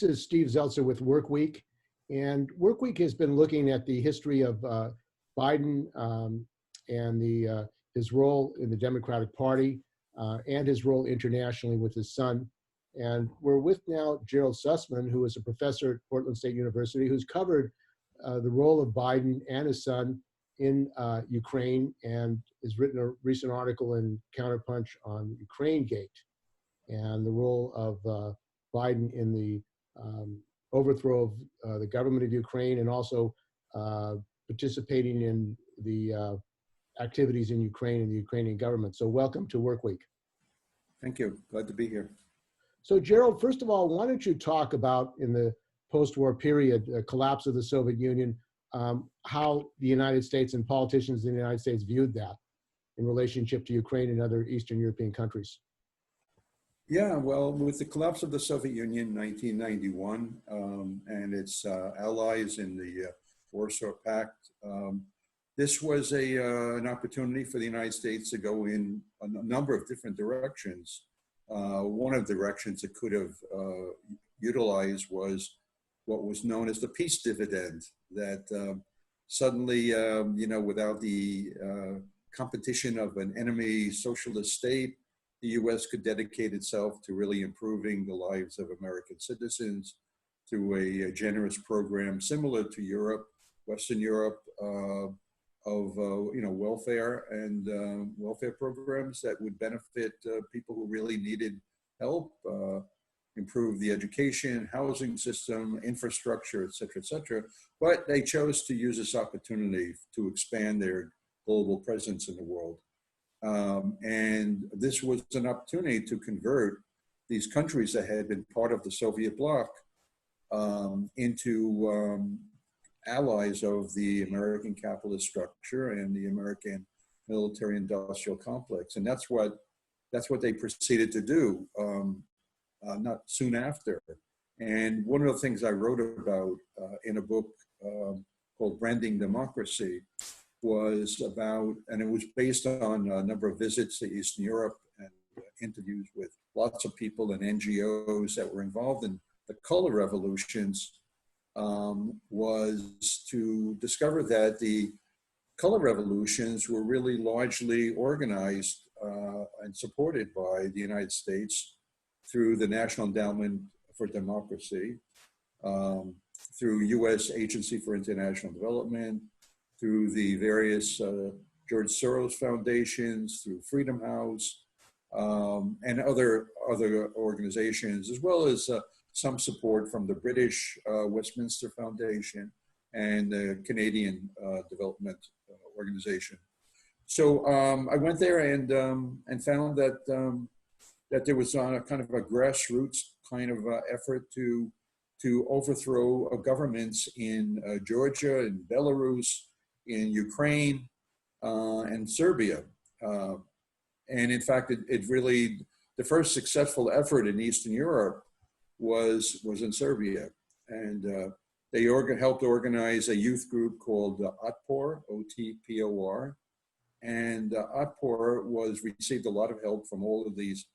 This is Steve Zeltzer with WorkWeek, and WorkWeek has been looking at the history of Biden and his role in the Democratic Party and his role internationally with his son. And we're with now Gerald Sussman, who is a professor at Portland State University, who's covered the role of Biden and his son in Ukraine and has written a recent article in Counterpunch on Ukrainegate and the role of Biden in the overthrow of the government of Ukraine and also participating in the activities in Ukraine and the Ukrainian government. So welcome to WorkWeek. Thank you. Glad to be here. So Gerald, first of all, why don't you talk about, in the post-war period, collapse of the Soviet Union, how the United States and politicians in the United States viewed that in relationship to Ukraine and other Eastern European countries? Yeah, well, with the collapse of the Soviet Union in 1991 and its allies in the Warsaw Pact, this was an opportunity for the United States to go in a number of different directions. One of the directions it could have utilized was what was known as the Peace Dividend, that suddenly, without the competition of an enemy socialist state, the U.S. could dedicate itself to really improving the lives of American citizens through a generous program similar to Europe, Western Europe, of welfare and welfare programs that would benefit people who really needed help, improve the education, housing system, infrastructure, et cetera, et cetera. But they chose to use this opportunity to expand their global presence in the world. And this was an opportunity to convert these countries that had been part of the Soviet bloc into allies of the American capitalist structure and the American military industrial complex. And that's what they proceeded to do not soon after. And one of the things I wrote about in a book called Branding Democracy was about, and it was based on a number of visits to Eastern Europe and interviews with lots of people and NGOs that were involved in the color revolutions, was to discover that the color revolutions were really largely organized and supported by the United States through the National Endowment for Democracy, through U.S. Agency for International Development, through the various George Soros foundations, through Freedom House, and other organizations, as well as some support from the British Westminster Foundation and the Canadian Development Organization. So I went there and found that that there was a kind of a grassroots kind of effort to overthrow governments in Georgia, in Belarus, in Ukraine, and Serbia. And in fact, it really, the first successful effort in Eastern Europe was in Serbia. And they helped organize a youth group called Otpor, O-T-P-O-R. And Otpor received a lot of help from all of these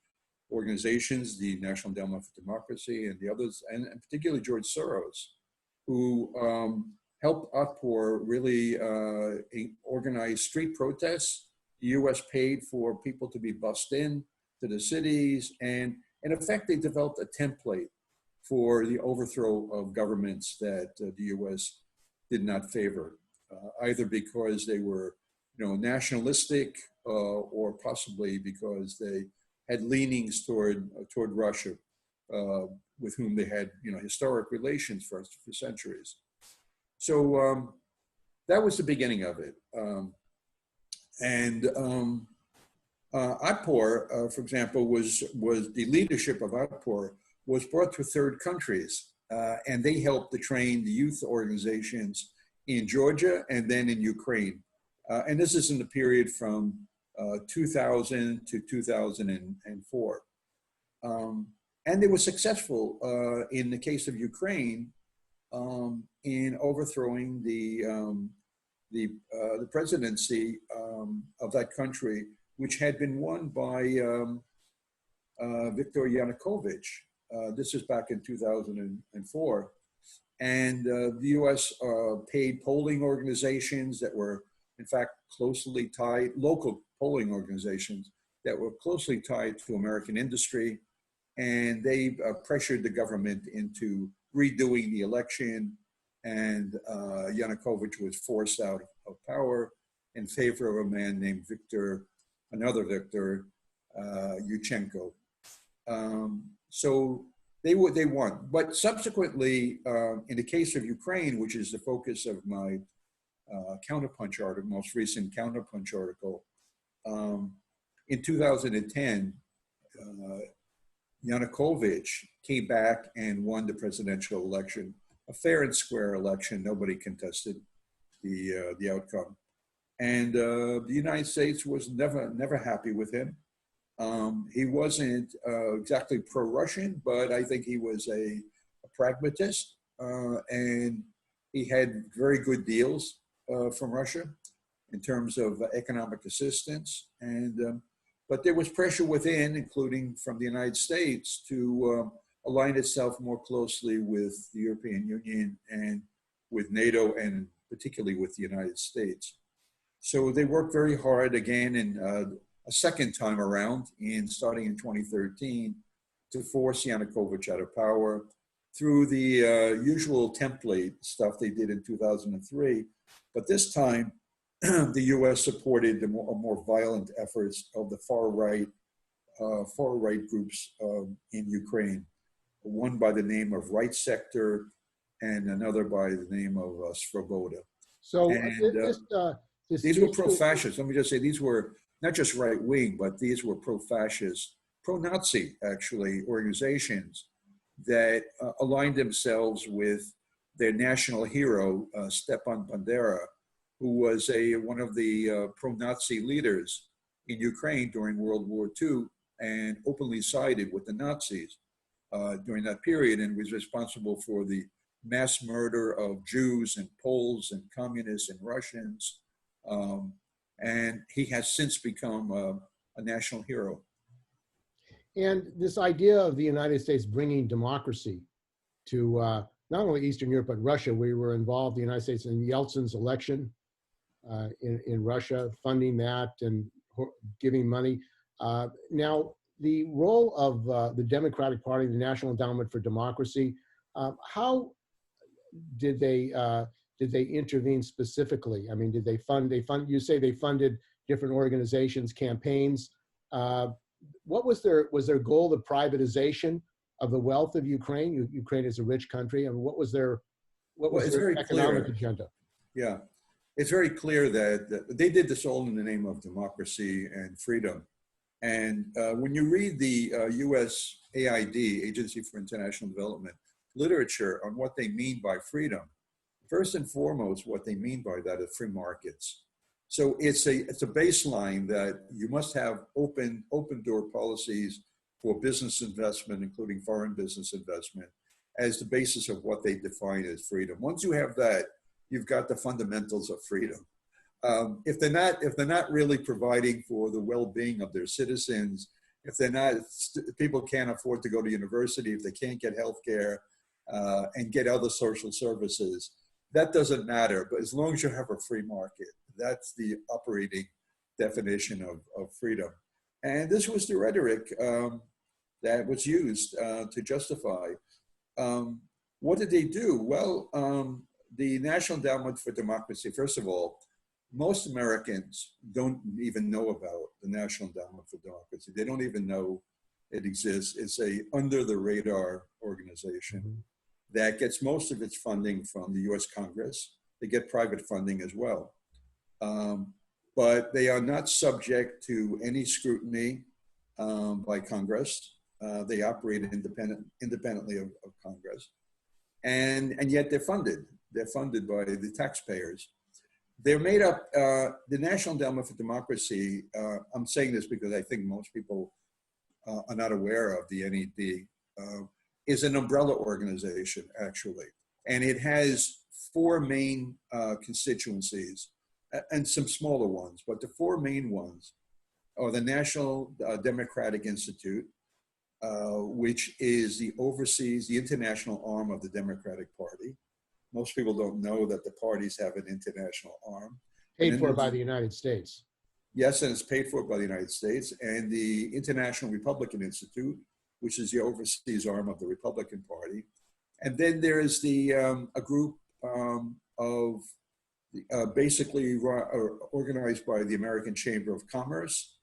organizations, the National Endowment for Democracy and the others, and particularly George Soros, who helped Otpor really organize street protests. The U.S. paid for people to be bussed in to the cities, and in effect, they developed a template for the overthrow of governments that the U.S. did not favor, either because they were, nationalistic, or possibly because they had leanings toward Russia, with whom they had, historic relations for centuries. So that was the beginning of it. Otpor, for example, was the leadership of Otpor was brought to third countries, and they helped to train the youth organizations in Georgia and then in Ukraine. And this is in the period from 2000 to 2004. And they were successful in the case of Ukraine in overthrowing the presidency of that country, which had been won by Viktor Yanukovych. This is back in 2004. And the US paid polling organizations that were, in fact, closely tied, local polling organizations that were closely tied to American industry. And they pressured the government into redoing the election. And Yanukovych was forced out of power in favor of a man named another Viktor Yushchenko. So they won. But subsequently, in the case of Ukraine, which is the focus of my Counterpunch article, most recent Counterpunch article, in 2010, Yanukovych came back and won the presidential election, a fair and square election. Nobody contested the outcome. And the United States was never happy with him. He wasn't exactly pro-Russian, but I think he was a pragmatist, and he had very good deals from Russia in terms of economic assistance. And but there was pressure within, including from the United States, to align itself more closely with the European Union and with NATO, and particularly with the United States. So they worked very hard again in a second time around, starting in 2013, to force Yanukovych out of power through the usual template stuff they did in 2003. But this time, the U.S. supported the more violent efforts of the far right groups in Ukraine. One by the name of Right Sector, and another by the name of Svoboda. So these were pro-fascist. Let me just say, these were not just right-wing, but these were pro-fascist, pro-Nazi, actually, organizations that aligned themselves with their national hero, Stepan Bandera, who was one of the pro-Nazi leaders in Ukraine during World War II and openly sided with the Nazis during that period, and was responsible for the mass murder of Jews and Poles and communists and Russians. And he has since become a national hero. And this idea of the United States bringing democracy to not only Eastern Europe, but Russia. We were involved, the United States, in Yeltsin's election in Russia, funding that and giving money. Now, the role of the Democratic Party, the National Endowment for Democracy, how did they intervene specifically? I mean, did they fund, you say they funded different organizations, campaigns. What was their goal, the privatization of the wealth of Ukraine? Ukraine is a rich country. And what was their economic agenda? Yeah, it's very clear that they did this all in the name of democracy and freedom. And when you read the US AID, Agency for International Development, literature on what they mean by freedom, first and foremost, what they mean by that is free markets. So it's a baseline that you must have open door policies for business investment, including foreign business investment, as the basis of what they define as freedom. Once you have that, you've got the fundamentals of freedom. If they're not really providing for the well-being of their citizens, if people can't afford to go to university, if they can't get healthcare and get other social services, that doesn't matter. But as long as you have a free market, that's the operating definition of freedom. And this was the rhetoric that was used to justify. What did they do? Well, the National Endowment for Democracy, first of all, most Americans don't even know about the National Endowment for Democracy. They don't even know it exists. It's a under-the-radar organization that gets most of its funding from the US Congress. They get private funding as well. But they are not subject to any scrutiny by Congress. They operate independently of Congress. And yet they're funded. They're funded by the taxpayers. They're made up, the National Endowment for Democracy, I'm saying this because I think most people are not aware of the NED, is an umbrella organization, actually. And it has four main constituencies and some smaller ones, but the four main ones are the National Democratic Institute, which is the international arm of the Democratic Party. Most people don't know that the parties have an international arm. Paid for by the United States. Yes, and it's paid for by the United States, and the International Republican Institute, which is the overseas arm of the Republican Party. And then there is a group of basically organized by the American Chamber of Commerce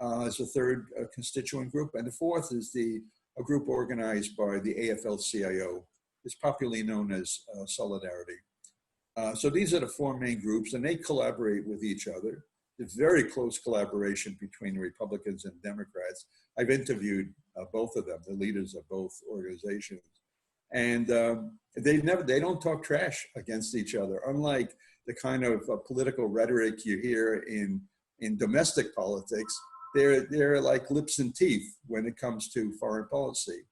as a third constituent group. And the fourth is a group organized by the AFL-CIO. It's popularly known as Solidarity. So these are the four main groups, and they collaborate with each other. There's very close collaboration between the Republicans and Democrats. I've interviewed both of them, the leaders of both organizations. And they don't talk trash against each other, unlike the kind of political rhetoric you hear in domestic politics. They're like lips and teeth when it comes to foreign policy,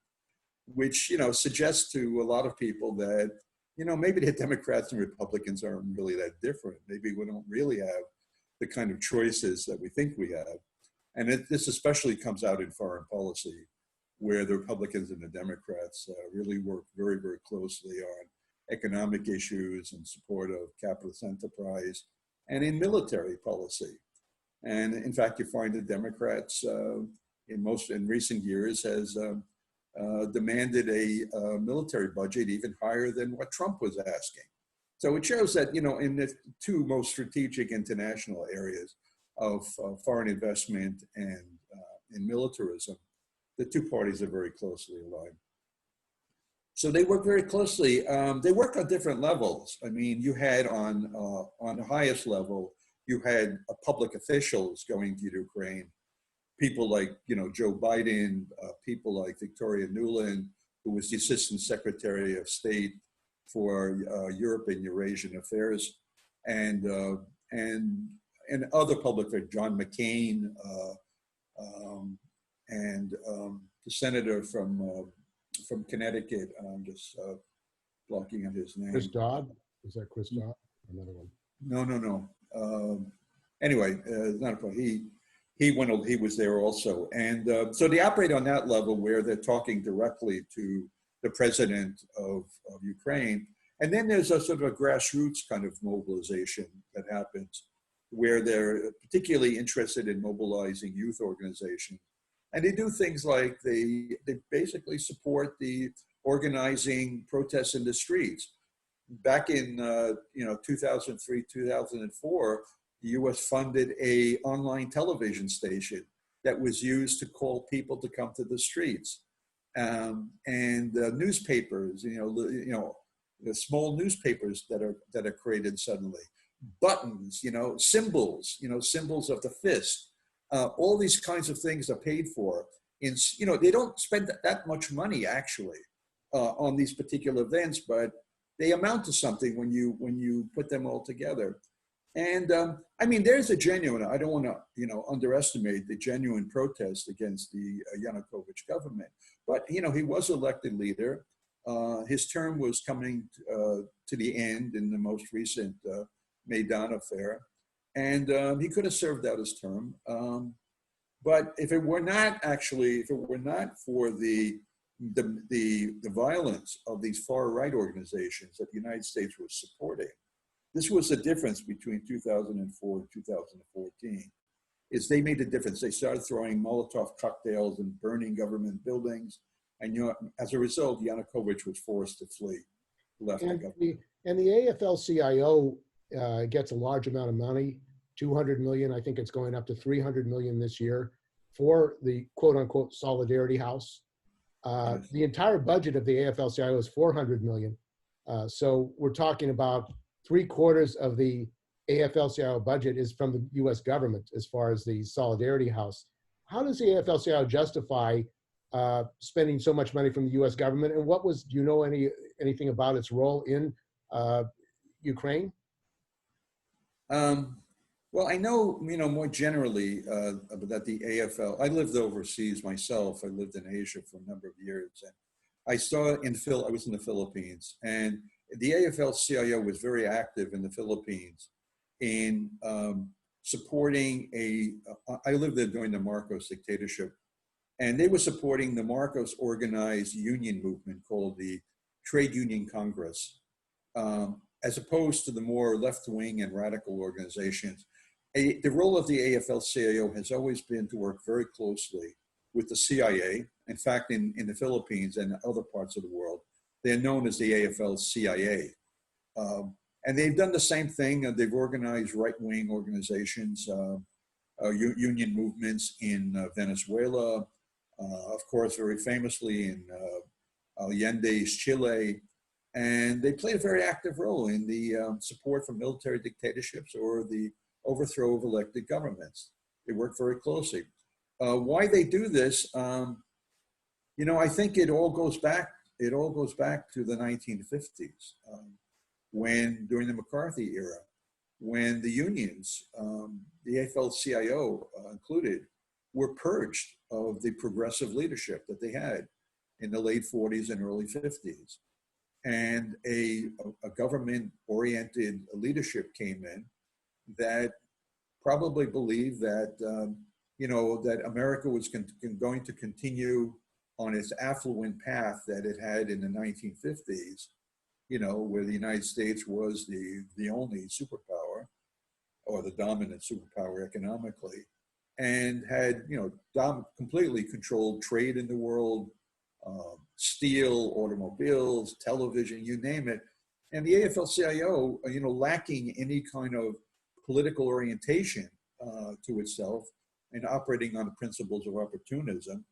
which, suggests to a lot of people that, maybe the Democrats and Republicans aren't really that different. Maybe we don't really have the kind of choices that we think we have. And this especially comes out in foreign policy, where the Republicans and the Democrats really work very, very closely on economic issues and support of capitalist enterprise and in military policy. And in fact, you find the Democrats in recent years has demanded a military budget even higher than what Trump was asking. So it shows that, in the two most strategic international areas of foreign investment and in militarism, the two parties are very closely aligned. So they work very closely. They work on different levels. I mean, you had on the highest level, you had public officials going to Ukraine, people like, Joe Biden, people like Victoria Nuland, who was the Assistant Secretary of State for Europe and Eurasian Affairs, and other public, like John McCain, and the senator from Connecticut. I'm just blocking on his name. Chris Dodd? Is that Chris Dodd? Another one. No. Anyway, not a problem. He was there also, and so they operate on that level where they're talking directly to the president of Ukraine. And then there's a sort of a grassroots kind of mobilization that happens where they're particularly interested in mobilizing youth organizations. And they do things like they basically support the organizing protests in the streets. Back in 2003, 2004, the US funded a online television station that was used to call people to come to the streets. And newspapers, the small newspapers that are created suddenly, buttons, symbols, symbols of the fist, all these kinds of things are paid for. They don't spend that much money actually on these particular events, but they amount to something when you put them all together. And I mean, there's a genuine, I don't want to, underestimate the genuine protest against the Yanukovych government. But, he was elected leader. His term was coming to the end in the most recent Maidan affair. And he could have served out his term. But if it were not for the violence of these far right organizations that the United States was supporting, this was the difference between 2004 and 2014, is they made a difference. They started throwing Molotov cocktails and burning government buildings. And as a result, Yanukovych was forced to flee, left the government. And the AFL-CIO gets a large amount of money, 200 million, I think it's going up to 300 million this year, for the quote unquote Solidarity House. Yes. The entire budget of the AFL-CIO is 400 million. So we're talking about 3/4 of the AFL-CIO budget is from the US government as far as the Solidarity House. How does the AFL-CIO justify spending so much money from the US government? And do you know anything about its role in Ukraine? Well, I know, more generally that the AFL, I lived overseas myself. I lived in Asia for a number of years. And I was in the Philippines, and the AFL-CIO was very active in the Philippines in supporting I lived there during the Marcos dictatorship, And they were supporting the Marcos organized union movement called the Trade Union Congress, as opposed to the more left-wing and radical organizations. The role of the AFL-CIO has always been to work very closely with the CIA. In fact, in the Philippines and other parts of the world, they're known as the AFL-CIA. And they've done the same thing. They've organized right-wing organizations, union movements in Venezuela, of course, very famously in Allende's Chile. And they played a very active role in the support for military dictatorships or the overthrow of elected governments. They work very closely. Why they do this, you know, I think it all goes back to the 1950s, when during the McCarthy era, when the unions, the AFL-CIO included, were purged of the progressive leadership that they had in the late 40s and early 50s. And a government-oriented leadership came in that probably believed that, you know, that America was going to continue on its affluent path that it had in the 1950s, you know, where the United States was the only superpower or the dominant superpower economically, and had, you know, completely controlled trade in the world, steel, automobiles, television, you name it. And the AFL-CIO, you know, lacking any kind of political orientation to itself and operating on the principles of opportunism,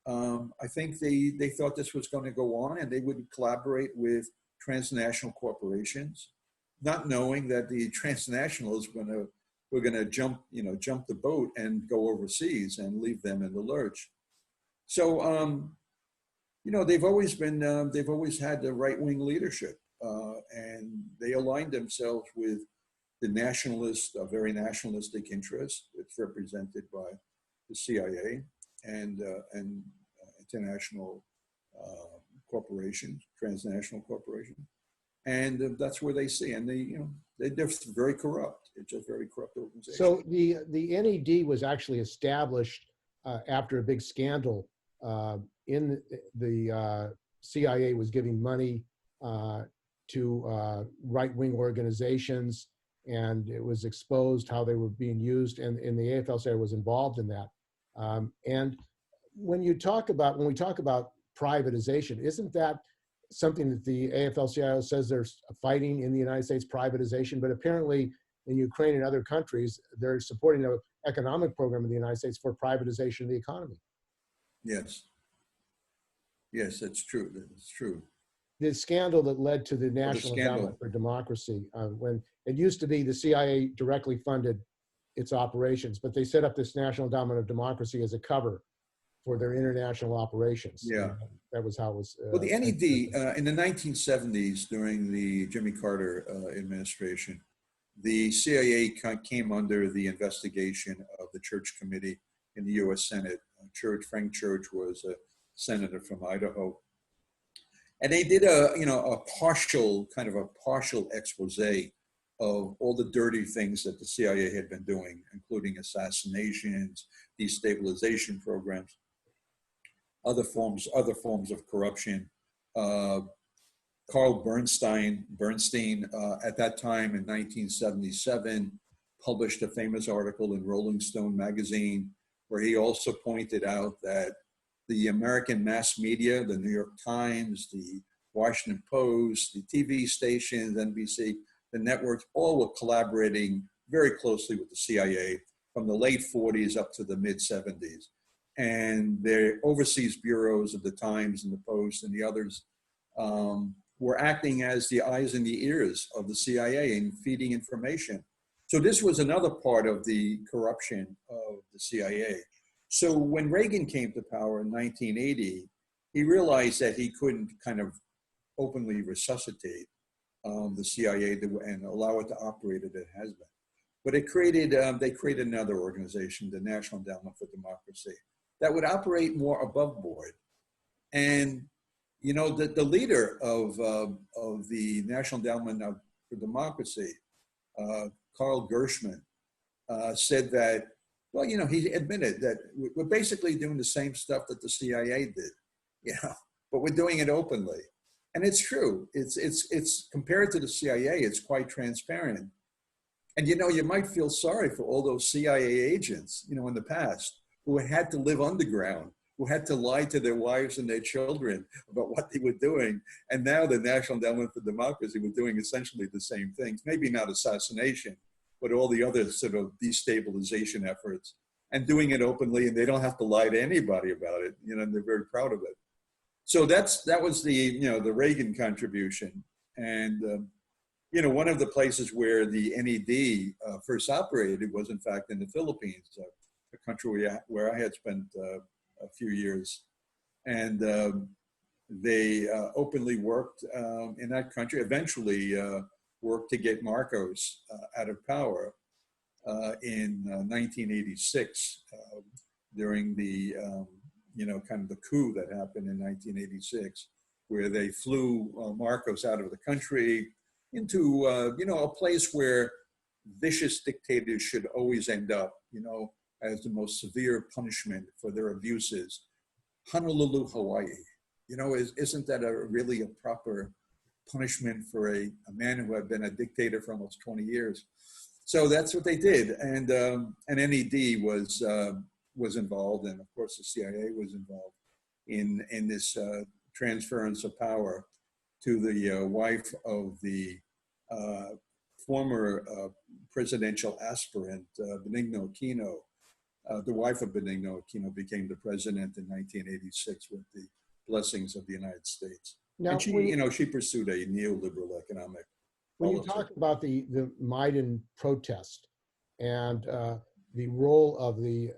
I think they thought this was going to go on, and they would collaborate with transnational corporations, not knowing that the transnationals were going to jump the boat and go overseas and leave them in the lurch. So, you know, they've always had the right-wing leadership, and they aligned themselves with the nationalist, very nationalistic interest. It's represented by the CIA and international corporations, transnational corporations, and that's where they see. And they're just very corrupt. It's just very corrupt organization. So the NED was actually established after a big scandal. In the CIA was giving money to right-wing organizations, and it was exposed how they were being used, and the AFL-CIO was involved in that. And when we talk about privatization, isn't that something that the AFL-CIO says they're fighting in the United States, privatization? But apparently in Ukraine and other countries, they're supporting an economic program in the United States for privatization of the economy. Yes. Yes, that's true. That's true. The scandal that led to the National Endowment for Democracy, when it used to be the CIA directly funded its operations, but they set up this National Endowment of Democracy as a cover for their international operations. Yeah. That was how it was. Well, the NED, in the 1970s, during the Jimmy Carter administration, the CIA came under the investigation of the Church Committee in the U.S. Senate. Frank Church was a senator from Idaho. And they did a partial expose of all the dirty things that the CIA had been doing, including assassinations, destabilization programs, other forms of corruption. Carl Bernstein, at that time in 1977, published a famous article in Rolling Stone magazine, where he also pointed out that the American mass media, the New York Times, the Washington Post, the TV stations, NBC, the networks, all were collaborating very closely with the CIA from the late 40s up to the mid 70s. And their overseas bureaus of the Times and the Post and the others were acting as the eyes and the ears of the CIA and feeding information. So this was another part of the corruption of the CIA. So when Reagan came to power in 1980, he realized that he couldn't kind of openly resuscitate the CIA and allow it to operate as it has been. But they created another organization, the National Endowment for Democracy, that would operate more above board. And you know, the leader of the National Endowment for Democracy, Carl Gershman, said that Well, you know, he admitted that we're basically doing the same stuff that the CIA did, you know, but we're doing it openly. And it's true. It's compared to the CIA, it's quite transparent. And, you know, you might feel sorry for all those CIA agents, you know, in the past who had to live underground, who had to lie to their wives and their children about what they were doing. And now the National Endowment for Democracy were doing essentially the same things, maybe not assassination, but all the other sort of destabilization efforts, and doing it openly, and they don't have to lie to anybody about it, you know, and they're very proud of it. So that was the, you know, the Reagan contribution. And, you know, one of the places where the NED first operated was, in fact, in the Philippines, a country where I had spent a few years. And they openly worked in that country, eventually worked to get Marcos out of power in 1986 during the, you know, kind of the coup that happened in 1986, where they flew Marcos out of the country into, you know, a place where vicious dictators should always end up, you know, as the most severe punishment for their abuses. Honolulu, Hawaii. You know, isn't that really a proper punishment for a man who had been a dictator for almost 20 years? So that's what they did. And NED was involved, and of course the CIA was involved in this transference of power to the wife of the former presidential aspirant, Benigno Aquino. The wife of Benigno Aquino became the president in 1986 with the blessings of the United States. Now, and she, you know, she pursued a neoliberal economic when policy. You talk about the Maidan protest and the role of the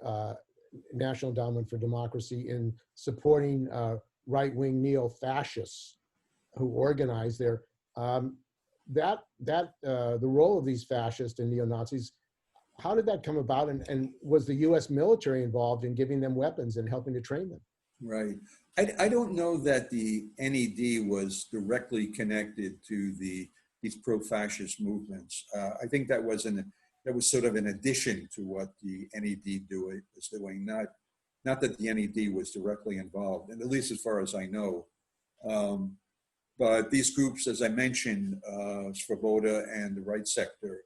National Endowment for Democracy in supporting right-wing neo-fascists who organized there, the role of these fascists and neo-Nazis, how did that come about? And was the U.S. military involved in giving them weapons and helping to train them? Right. I don't know that the NED was directly connected to these pro-fascist movements. I think that was sort of an addition to what the NED was doing, not that the NED was directly involved, and at least as far as I know. But these groups, as I mentioned, Svoboda and the right sector,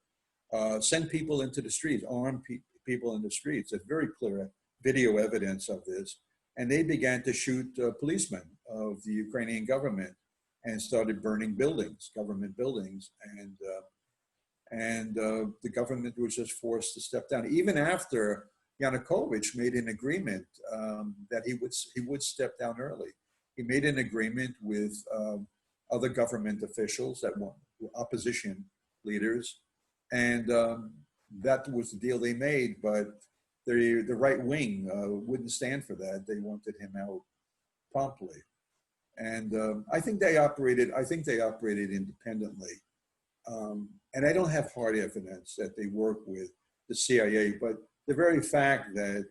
sent people into the streets, armed people in the streets. There's very clear video evidence of this. And they began to shoot policemen of the Ukrainian government and started burning buildings, government buildings. And the government was just forced to step down. Even after Yanukovych made an agreement that he would step down early. He made an agreement with other government officials that were opposition leaders. And that was the deal they made, but the right wing wouldn't stand for that. They wanted him out promptly. And I think they operated independently. And I don't have hard evidence that they work with the CIA, but the very fact that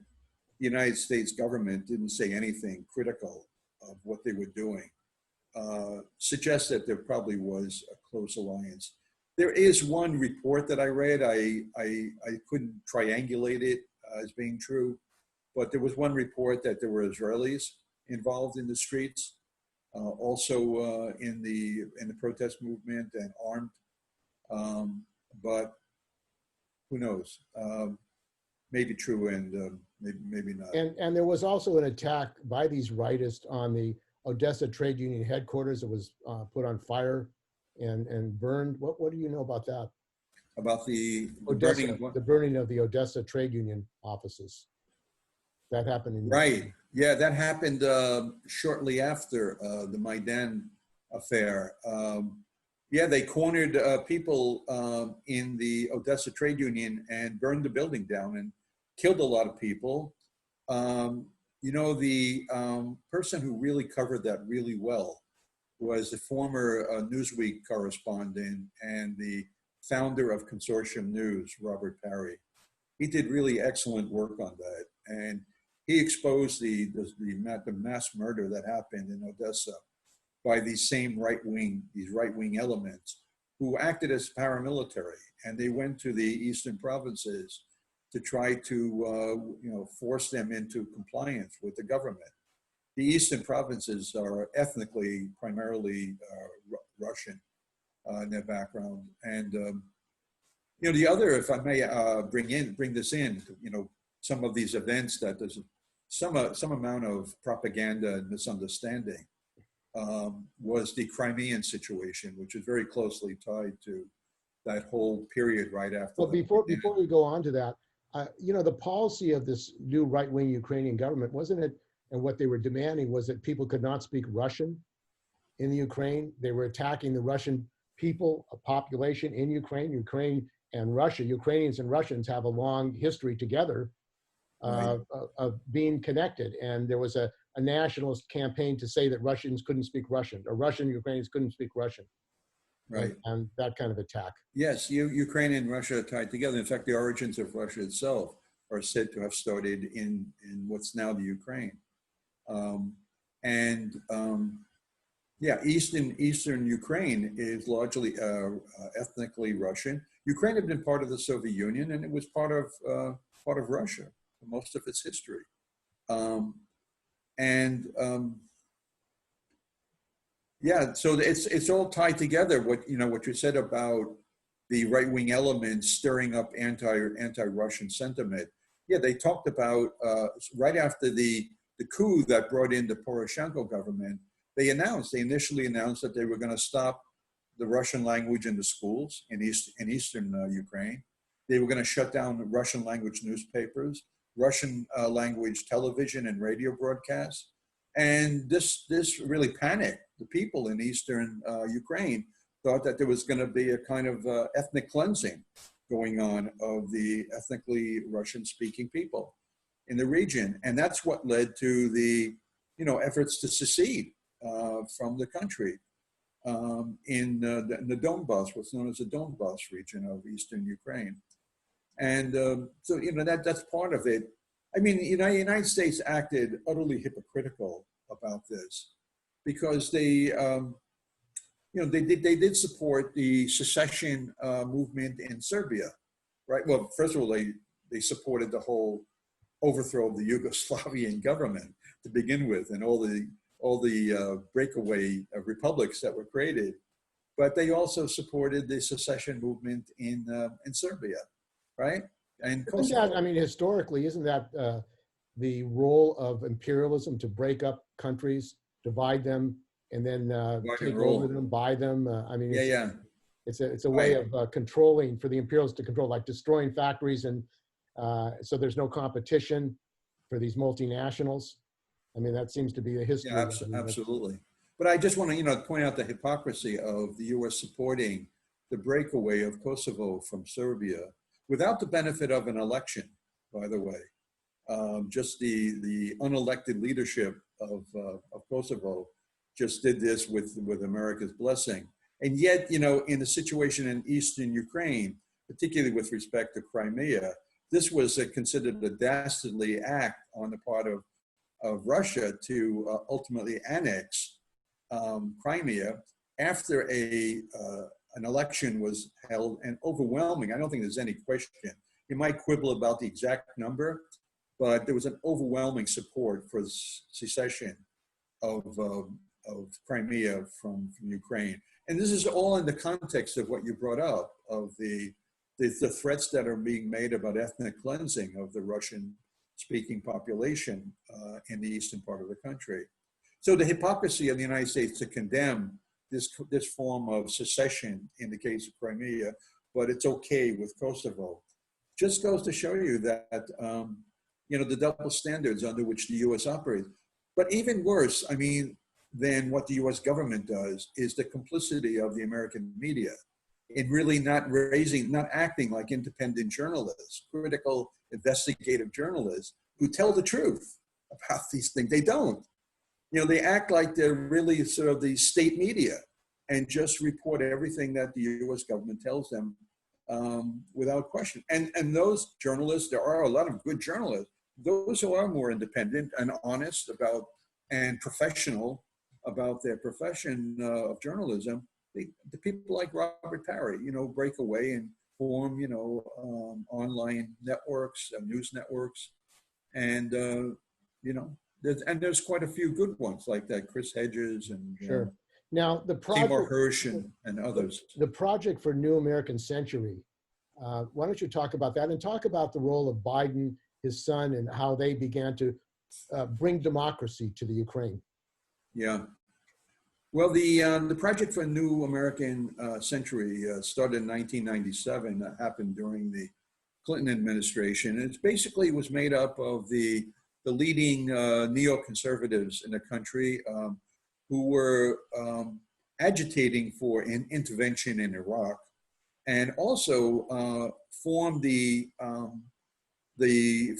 the United States government didn't say anything critical of what they were doing suggests that there probably was a close alliance. There is one report that I read, I couldn't triangulate it as being true, but there was one report that there were Israelis involved in the streets, also in the protest movement and armed, but who knows? Maybe true and maybe not. And there was also an attack by these rightists on the Odessa trade union headquarters that was put on fire and burned. What do you know about that? About the burning of the Odessa trade union offices. That happened in right. Yeah, that happened shortly after the Maidan affair. Yeah, they cornered people in the Odessa trade union and burned the building down and killed a lot of people. You know, the person who really covered that really well was the former Newsweek correspondent and the founder of Consortium News, Robert Parry. He did really excellent work on that. And he exposed the mass murder that happened in Odessa by these same right-wing elements who acted as paramilitary. And they went to the eastern provinces to try to, force them into compliance with the government. The eastern provinces are ethnically primarily Russian in their background, and the other, if I may bring this in, some of these events that there's some amount of propaganda and misunderstanding was the Crimean situation, which is very closely tied to that whole period right after. Well, before we go on to that, the policy of this new right-wing Ukrainian government, wasn't it, and what they were demanding was that people could not speak Russian in the Ukraine. They were attacking the Russian people, a population in Ukraine. Ukraine and Russia, Ukrainians and Russians have a long history together of being connected. And there was a nationalist campaign to say that Russians couldn't speak Russian, or Russian Ukrainians couldn't speak Russian. Right. And that kind of attack. Yes, Ukraine and Russia are tied together. In fact, the origins of Russia itself are said to have started in what's now the Ukraine. Eastern Ukraine is largely ethnically Russian. Ukraine had been part of the Soviet Union, and it was part of Russia for most of its history. So it's all tied together. What you said about the right-wing elements stirring up anti-Russian sentiment. Yeah, they talked about right after the coup that brought in the Poroshenko government. They initially announced that they were going to stop the Russian language in the schools in eastern Ukraine. They were going to shut down the Russian language newspapers, Russian language television and radio broadcasts. And this really panicked the people in eastern Ukraine, thought that there was going to be a kind of ethnic cleansing going on of the ethnically Russian-speaking people in the region. And that's what led to the efforts to secede from the country in the Donbass, what's known as the Donbass region of eastern Ukraine. And that's part of it. I mean, the United States acted utterly hypocritical about this because they did support the secession movement in Serbia, right? Well, first of all, they supported the whole overthrow of the Yugoslavian government to begin with, and all the breakaway republics that were created. But they also supported the secession movement in Serbia, right? And historically, isn't that the role of imperialism, to break up countries, divide them, and then take over them, buy them? It's a way of controlling, for the imperialists to control, like destroying factories, and so there's no competition for these multinationals. I mean, that seems to be the history. Yeah, absolutely. But I just want to point out the hypocrisy of the U.S. supporting the breakaway of Kosovo from Serbia without the benefit of an election, by the way. Just the unelected leadership of Kosovo just did this with America's blessing. And yet, in the situation in eastern Ukraine, particularly with respect to Crimea, this was considered a dastardly act on the part of Russia to ultimately annex Crimea after an election was held, and overwhelming. I don't think there's any question. You might quibble about the exact number, but there was an overwhelming support for secession of Crimea from Ukraine. And this is all in the context of what you brought up, of the threats that are being made about ethnic cleansing of the Russian-speaking population in the eastern part of the country. So the hypocrisy of the United States to condemn this form of secession in the case of Crimea, but it's okay with Kosovo, just goes to show you that the double standards under which the U.S. operates. But even worse, than what the U.S. government does is the complicity of the American media in really not acting like independent journalists, critical investigative journalists who tell the truth about these things. They don't. They act like they're really sort of the state media and just report everything that the U.S. government tells them without question. And those journalists, there are a lot of good journalists, those who are more independent and honest about and professional about their profession of journalism, the people like Robert Parry, break away and form, online networks, news networks, and there's quite a few good ones like that, Chris Hedges and Sure. Now, the Seymour project, Hersh and others. the project for New American Century, why don't you talk about that and talk about the role of Biden, his son, and how they began to bring democracy to the Ukraine? Yeah. Well, the project for New American Century started in 1997. That happened during the Clinton administration. It basically was made up of the leading neoconservatives in the country who were agitating for an intervention in Iraq, and also formed the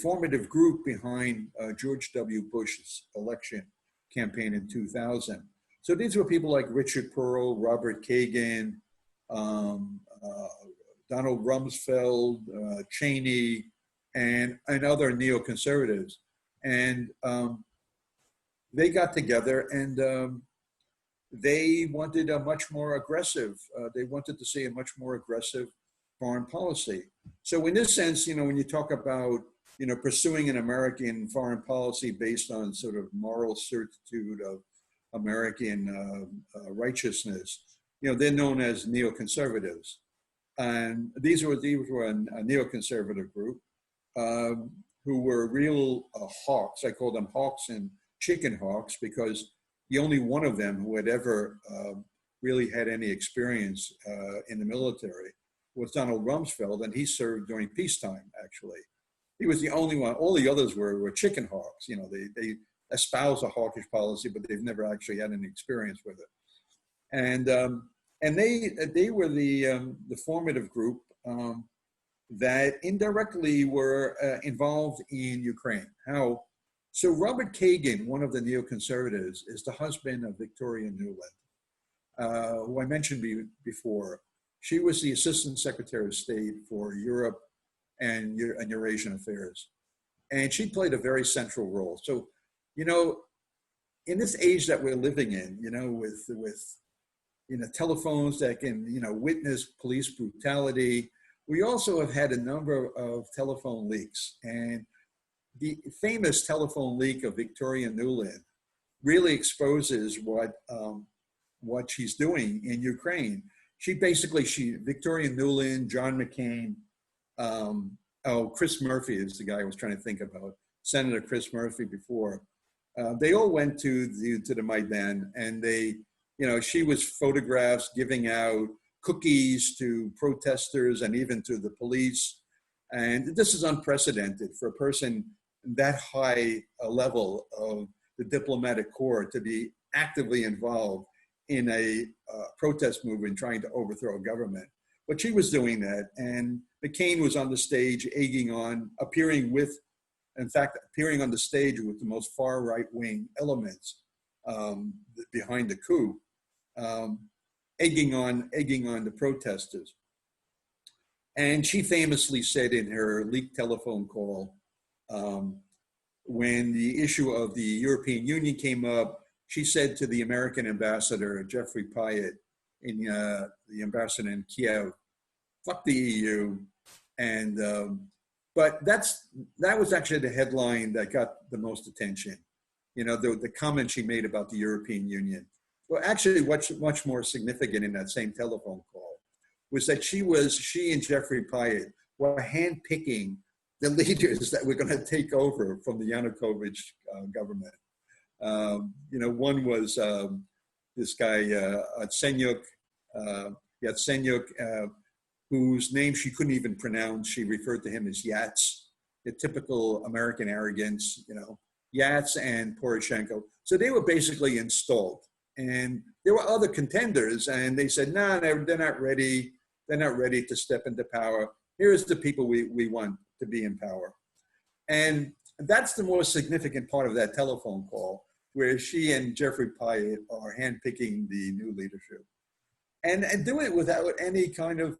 formative group behind George W. Bush's election campaign in 2000. So these were people like Richard Pearl, Robert Kagan, Donald Rumsfeld, Cheney, and other neoconservatives. And they got together and they wanted a much more aggressive, they wanted to see a much more aggressive foreign policy. So in this sense, when you talk about, pursuing an American foreign policy based on sort of moral certitude of American righteousness, they're known as neoconservatives. And these were a neoconservative group who were real hawks. I call them hawks and chicken hawks because the only one of them who had ever really had any experience in the military was Donald Rumsfeld, and he served during peacetime, actually. He was the only one. All the others were chicken hawks. They espouse a hawkish policy, but they've never actually had any experience with it. And they were the formative group that indirectly were involved in Ukraine. How? So Robert Kagan, one of the neoconservatives, is the husband of Victoria Nuland, who I mentioned before. She was the Assistant Secretary of State for Europe and Eurasian Affairs. And she played a very central role. So, in this age that we're living in, with telephones that can, witness police brutality, we also have had a number of telephone leaks. And the famous telephone leak of Victoria Nuland really exposes what she's doing in Ukraine. Victoria Nuland, John McCain, Chris Murphy is the guy I was trying to think about, Senator Chris Murphy before. They all went to the Maidan, and she was photographed giving out cookies to protesters and even to the police. And this is unprecedented for a person that high a level of the diplomatic corps to be actively involved in a protest movement trying to overthrow a government. But she was doing that, and McCain was on the stage appearing on the stage with the most far right-wing elements behind the coup, egging on the protesters. And she famously said in her leaked telephone call, when the issue of the European Union came up, she said to the American ambassador, Jeffrey Pyatt, the ambassador in Kiev, "Fuck the EU." And but that was actually the headline that got the most attention. The comment she made about the European Union. Well, actually, what's much more significant in that same telephone call was that she and Jeffrey Pyatt were handpicking the leaders that were going to take over from the Yanukovych government. One was this guy Yatsenyuk, whose name she couldn't even pronounce. She referred to him as Yats, the typical American arrogance, Yats and Poroshenko. So they were basically installed. And there were other contenders, and they said, no, they're not ready. They're not ready to step into power. Here's the people we want to be in power. And that's the most significant part of that telephone call, where she and Jeffrey Pyatt are handpicking the new leadership. And do it without any kind of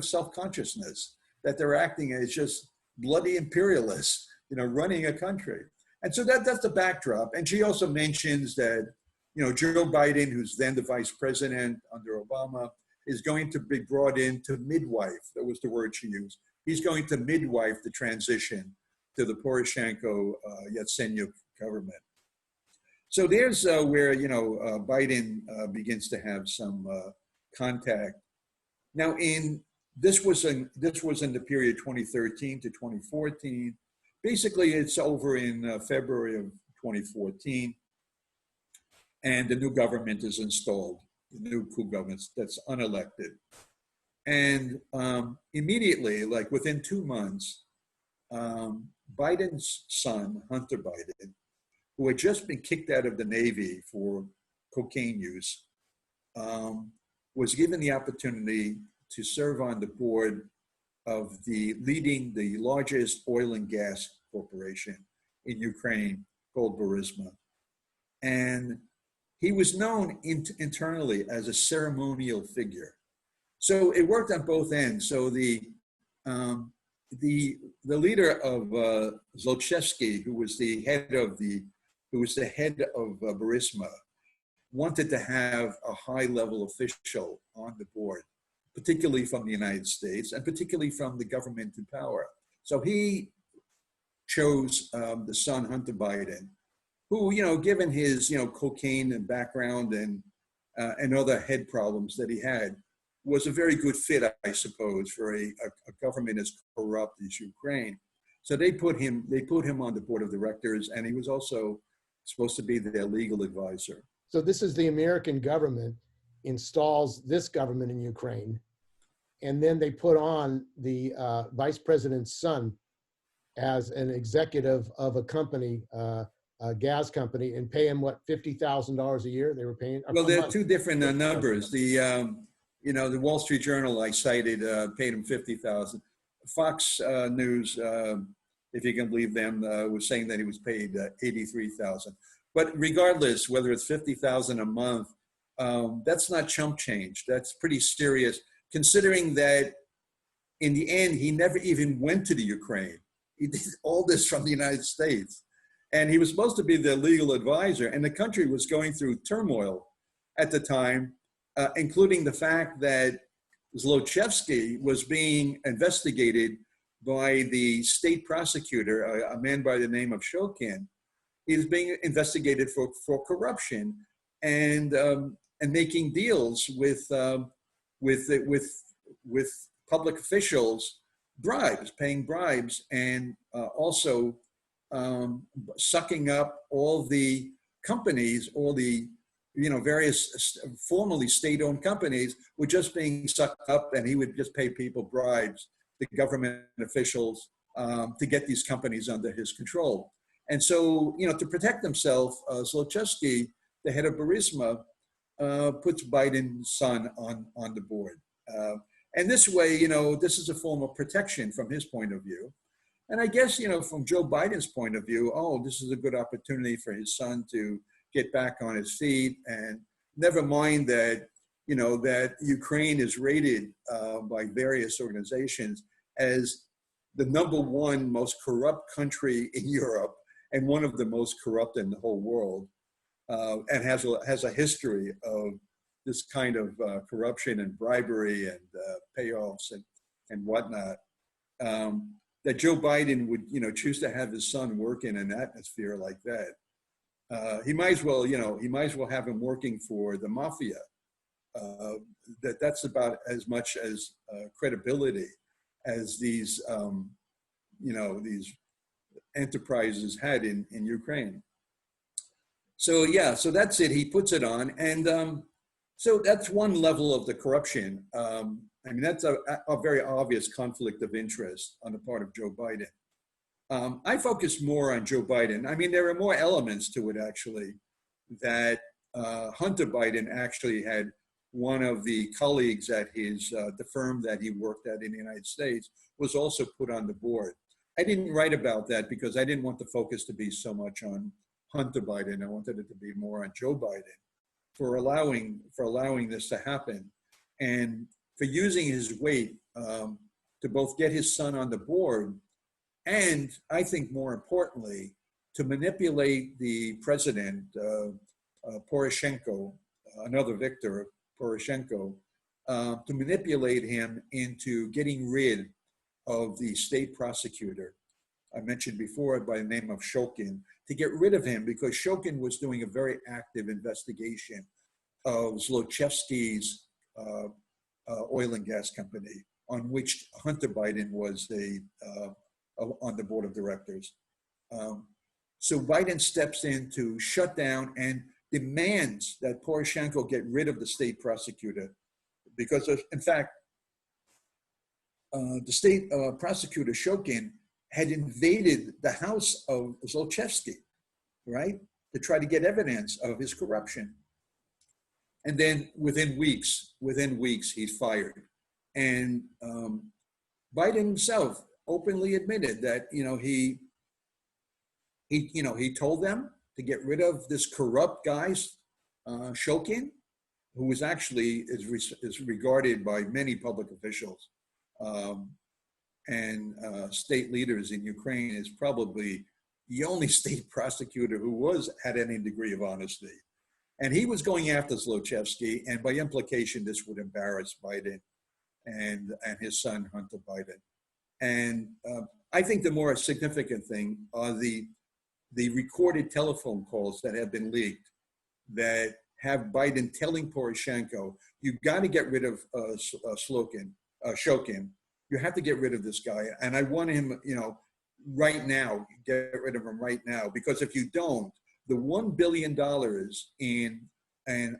self-consciousness that they're acting as just bloody imperialists, running a country. And so that's the backdrop. And she also mentions that, Joe Biden, who's then the vice president under Obama, is going to be brought in to midwife. That was the word she used. He's going to midwife the transition to the Poroshenko-Yatsenyuk government. So there's where, Biden begins to have some contact. Now, this was in the period 2013 to 2014. Basically, it's over in February of 2014, and the new government is installed, the new coup government that's unelected. And immediately, like within 2 months, Biden's son, Hunter Biden, who had just been kicked out of the Navy for cocaine use, was given the opportunity to serve on the board of the largest oil and gas corporation in Ukraine called Burisma. And he was known internally as a ceremonial figure. So it worked on both ends. So the leader of Zlochevsky, who was the head of Burisma, wanted to have a high-level official on the board, particularly from the United States and particularly from the government in power. So he chose the son, Hunter Biden, who, given his, cocaine and background and other head problems that he had, was a very good fit, I suppose, for a government as corrupt as Ukraine. So they put him on the board of directors, and he was also supposed to be their legal advisor. So this is the American government installs this government in Ukraine, and then they put on the vice president's son as an executive of a company, a gas company, and pay him what, $50,000 a year? They were paying. Well, there are two different numbers. The Wall Street Journal I cited paid him $50,000. Fox News, if you can believe them, was saying that he was paid $83,000. But regardless, whether it's $50,000 a month, that's not chump change. That's pretty serious, considering that in the end, he never even went to the Ukraine. He did all this from the United States. And he was supposed to be the legal advisor, and the country was going through turmoil at the time, including the fact that Zlochevsky was being investigated by the state prosecutor, a man by the name of Shokin. He was being investigated for corruption and making deals with public officials, paying bribes, and also sucking up all the companies, all the various formerly state-owned companies were just being sucked up, and he would just pay people bribes, the government officials, to get these companies under his control. And so, to protect himself, Zlochevsky, the head of Burisma, puts Biden's son on the board. And this way, this is a form of protection from his point of view. And I guess, from Joe Biden's point of view, this is a good opportunity for his son to get back on his feet. And never mind that, that Ukraine is rated by various organizations as the #1 most corrupt country in Europe and one of the most corrupt in the whole world, and has a history of this kind of corruption and bribery and payoffs and whatnot. That Joe Biden would, choose to have his son work in an atmosphere like that. He might as well, have him working for the mafia. That's about as much as credibility as these, these enterprises had in Ukraine. So yeah, so that's it. He puts it on, and so that's one level of the corruption. That's a very obvious conflict of interest on the part of Joe Biden. I focus more on Joe Biden. There are more elements to it, actually, that Hunter Biden actually had one of the colleagues at the firm that he worked at in the United States was also put on the board. I didn't write about that because I didn't want the focus to be so much on Hunter Biden. I wanted it to be more on Joe Biden for allowing this to happen, and for using his weight to both get his son on the board, and I think more importantly, to manipulate the president, Poroshenko, another Viktor Poroshenko, to manipulate him into getting rid of the state prosecutor I mentioned before by the name of Shokin, to get rid of him because Shokin was doing a very active investigation of Zlochevsky's oil and gas company, on which Hunter Biden was on the board of directors. So Biden steps in to shut down and demands that Poroshenko get rid of the state prosecutor because, in fact, the state prosecutor Shokin had invaded the house of Zlochevsky, right, to try to get evidence of his corruption. And then within weeks, he's fired. And Biden himself openly admitted that, he told them to get rid of this corrupt guy, Shokin, who was actually is regarded by many public officials and state leaders in Ukraine as probably the only state prosecutor who had any degree of honesty. And he was going after Zlochevsky, and by implication, this would embarrass Biden and his son, Hunter Biden. And I think the more significant thing are the recorded telephone calls that have been leaked that have Biden telling Poroshenko, you've got to get rid of Shokin. You have to get rid of this guy. And I want him, right now, get rid of him right now, because if you don't, the $1 billion in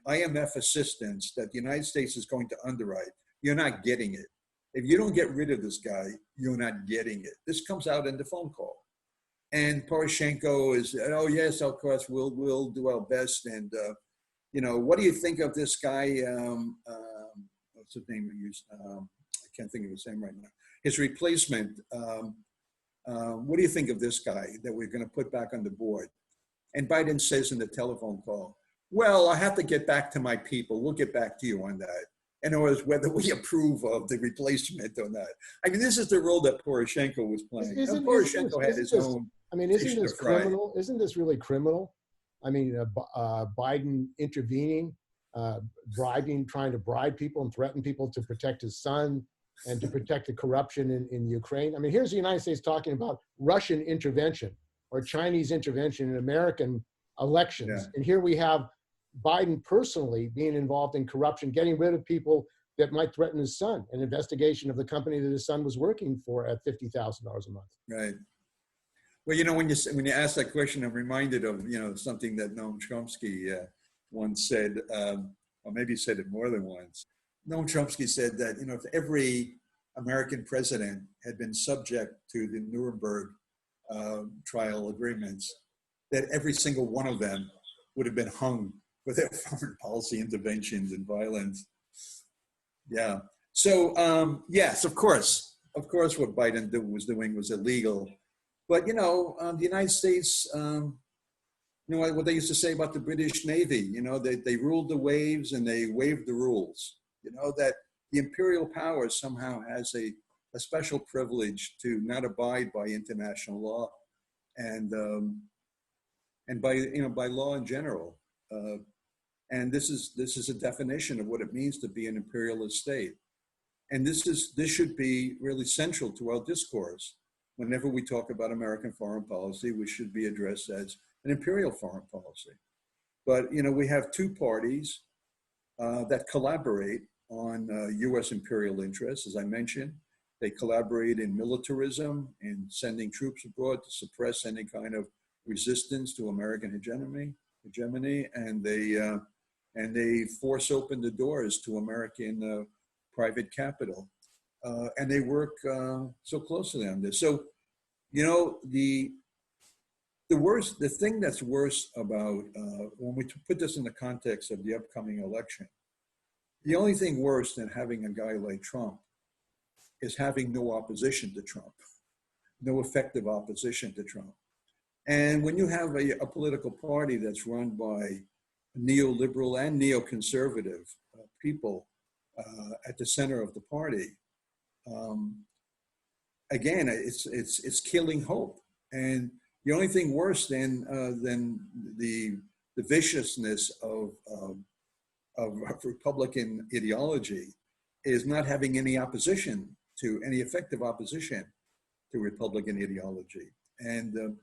IMF assistance that the United States is going to underwrite, you're not getting it. If you don't get rid of this guy, you're not getting it. This comes out in the phone call. And Poroshenko is, oh yes, of course, we'll do our best. And, what do you think of this guy? What's his name? I can't think of his name right now. His replacement. What do you think of this guy that we're going to put back on the board? And Biden says in the telephone call, well, I have to get back to my people. We'll get back to you on that. In other words, whether we approve of the replacement or not. I mean, this is the role that Poroshenko was playing. Poroshenko had his own. I mean, isn't this criminal? Isn't this really criminal? I mean, Biden intervening, trying to bribe people and threaten people to protect his son and to protect the corruption in Ukraine. I mean, here's the United States talking about Russian intervention or Chinese intervention in American elections. Yeah. And here we have Biden personally being involved in corruption, getting rid of people that might threaten his son, an investigation of the company that his son was working for at $50,000 a month. Right. Well, when you ask that question, I'm reminded of, something that Noam Chomsky once said, or maybe said it more than once. Noam Chomsky said that, if every American president had been subject to the Nuremberg trial agreements, that every single one of them would have been hung for their foreign policy interventions and violence. Yeah. So, yes, of course, what Biden was doing was illegal. But, the United States, what they used to say about the British Navy, they ruled the waves and they waived the rules. That the imperial power somehow has a special privilege to not abide by international law and by law in general. And this is a definition of what it means to be an imperialist state. And this should be really central to our discourse. Whenever we talk about American foreign policy, we should be addressed as an imperial foreign policy. But, we have two parties that collaborate on U.S. imperial interests, as I mentioned. They collaborate in militarism, in sending troops abroad to suppress any kind of resistance to American hegemony, and they force open the doors to American private capital. And they work so closely on this. So, the thing that's worse about, when we put this in the context of the upcoming election, the only thing worse than having a guy like Trump is having no opposition to Trump, no effective opposition to Trump. And when you have a political party that's run by neoliberal and neoconservative people at the center of the party, again, it's killing hope. And the only thing worse than the viciousness of Republican ideology is not having any opposition to any effective opposition to Republican ideology. And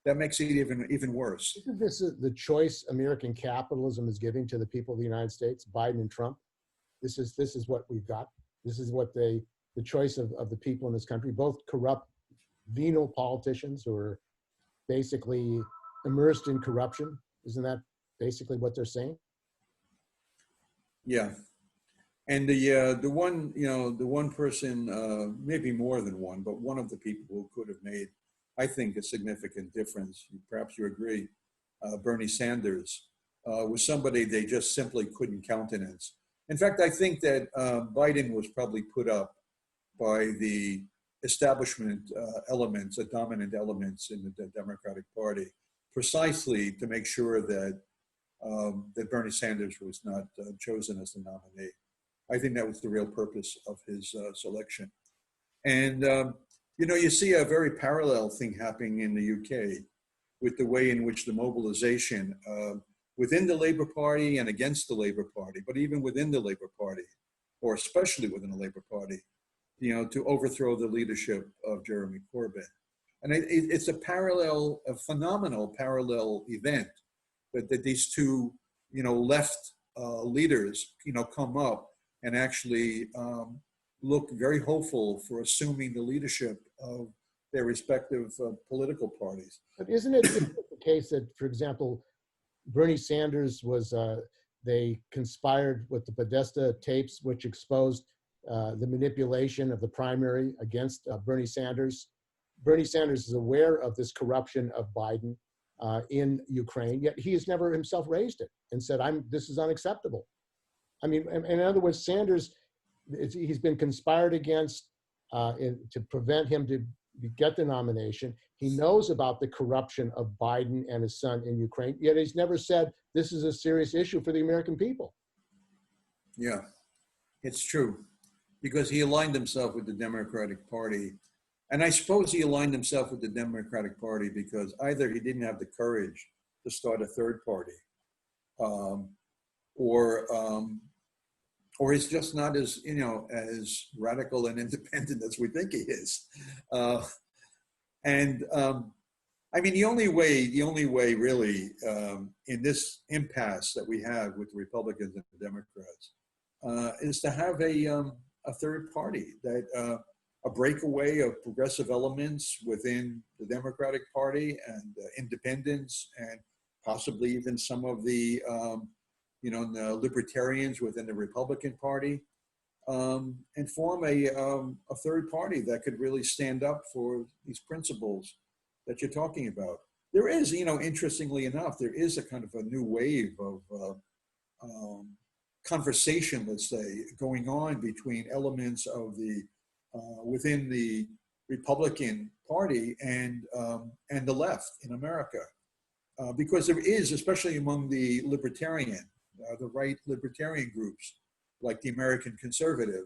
that makes it even worse. Isn't this the choice American capitalism is giving to the people of the United States, Biden and Trump? This is what we've got. This is what the choice of the people in this country, both corrupt, venal politicians who are basically immersed in corruption. Isn't that basically what they're saying? Yeah. And the one person, maybe more than one, but one of the people who could have made, I think, a significant difference, perhaps you agree, Bernie Sanders, was somebody they just simply couldn't countenance. In fact, I think that Biden was probably put up by the establishment elements, the dominant elements in the Democratic Party, precisely to make sure that that Bernie Sanders was not chosen as the nominee. I think that was the real purpose of his selection. And, you see a very parallel thing happening in the UK with the way in which the mobilization within the Labour Party and against the Labour Party, but even within the Labour Party, or especially within the Labour Party, to overthrow the leadership of Jeremy Corbyn. And it's a phenomenal parallel event that these two, left leaders, come up and actually look very hopeful for assuming the leadership of their respective political parties. But isn't it the case that, for example, Bernie Sanders was, they conspired with the Odessa tapes, which exposed the manipulation of the primary against Bernie Sanders. Bernie Sanders is aware of this corruption of Biden in Ukraine, yet he has never himself raised it and said, this is unacceptable. I mean, in other words, Sanders, he's been conspired against to prevent him to get the nomination. He knows about the corruption of Biden and his son in Ukraine, yet he's never said this is a serious issue for the American people. Yeah, it's true, because he aligned himself with the Democratic Party. And I suppose he aligned himself with the Democratic Party because either he didn't have the courage to start a third party, or he's just not as as radical and independent as we think he is. I mean, the only way really in this impasse that we have with the Republicans and the Democrats is to have a third party, that a breakaway of progressive elements within the Democratic Party and independents, and possibly even some of the the libertarians within the Republican Party, and form a third party that could really stand up for these principles that you're talking about. There is, interestingly enough, there is a kind of a new wave of conversation, let's say, going on between elements of the within the Republican Party and the left in America, because there is, especially among the libertarian, the right libertarian groups, like the American Conservative,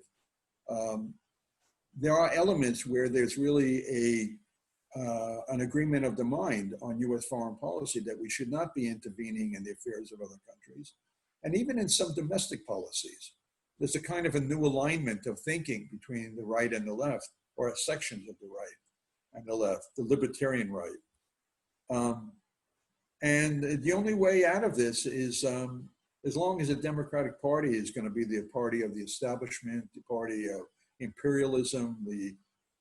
there are elements where there's really an agreement of the mind on U.S. foreign policy, that we should not be intervening in the affairs of other countries, and even in some domestic policies. There's a kind of a new alignment of thinking between the right and the left, or sections of the right and the left, the libertarian right. And the only way out of this is, as long as the Democratic Party is going to be the party of the establishment, the party of imperialism, the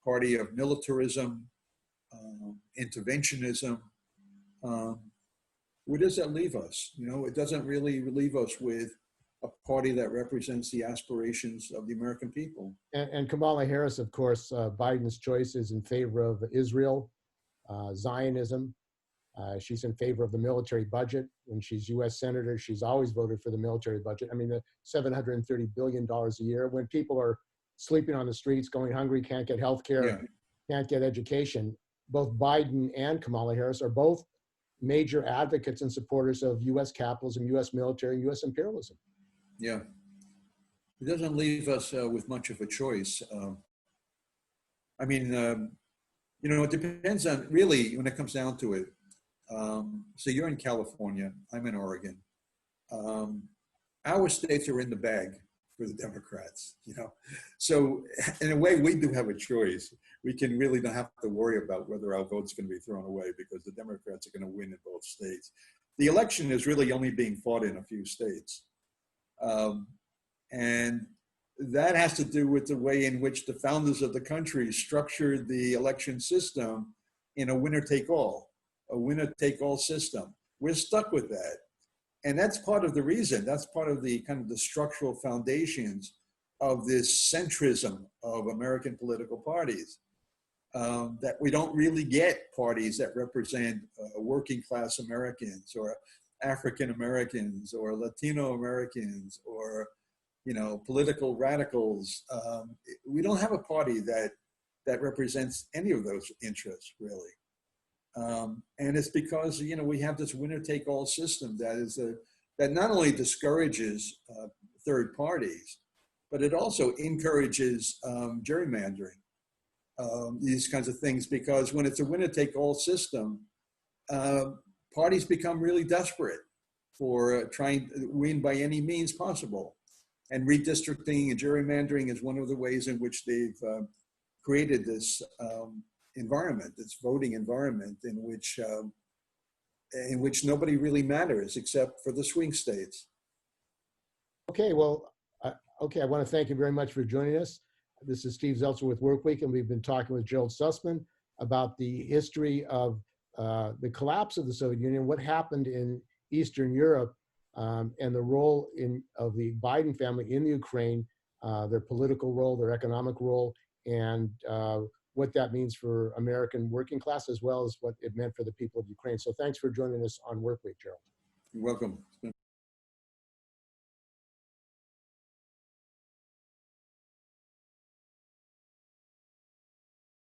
party of militarism, interventionism, where does that leave us? It doesn't really leave us with a party that represents the aspirations of the American people. And Kamala Harris, of course, Biden's choice is in favor of Israel, Zionism. She's in favor of the military budget. When she's U.S. Senator, she's always voted for the military budget. I mean, the $730 billion a year, when people are sleeping on the streets, going hungry, can't get health care, can't get education. Both Biden and Kamala Harris are both major advocates and supporters of U.S. capitalism, U.S. military, and U.S. imperialism. Yeah. It doesn't leave us with much of a choice. I mean, it depends on, really, when it comes down to it. So you're in California, I'm in Oregon. Our states are in the bag for the Democrats, you know. So in a way, we do have a choice. We can really don't have to worry about whether our vote's going to be thrown away because the Democrats are going to win in both states. The election is really only being fought in a few states. And that has to do with the way in which the founders of the country structured the election system in a winner-take-all system. We're stuck with that. And that's part of the reason, that's part of the kind of the structural foundations of this centrism of American political parties, that we don't really get parties that represent working class Americans or African Americans or Latino Americans or, you know, political radicals. We don't have a party that represents any of those interests, really. And it's because, you know, we have this winner-take-all system that not only discourages third parties, but it also encourages gerrymandering, these kinds of things, because when it's a winner-take-all system, parties become really desperate for trying to win by any means possible. And redistricting and gerrymandering is one of the ways in which they've created this environment, this voting environment in which nobody really matters except for the swing states. Okay, well, I want to thank you very much for joining us. This is Steve Zeltzer with WorkWeek, and we've been talking with Gerald Sussman about the history of the collapse of the Soviet Union, what happened in Eastern Europe, and the role of the Biden family in the Ukraine, their political role, their economic role, and what that means for American working class, as well as what it meant for the people of Ukraine. So thanks for joining us on WorkWeek, Gerald. You're welcome.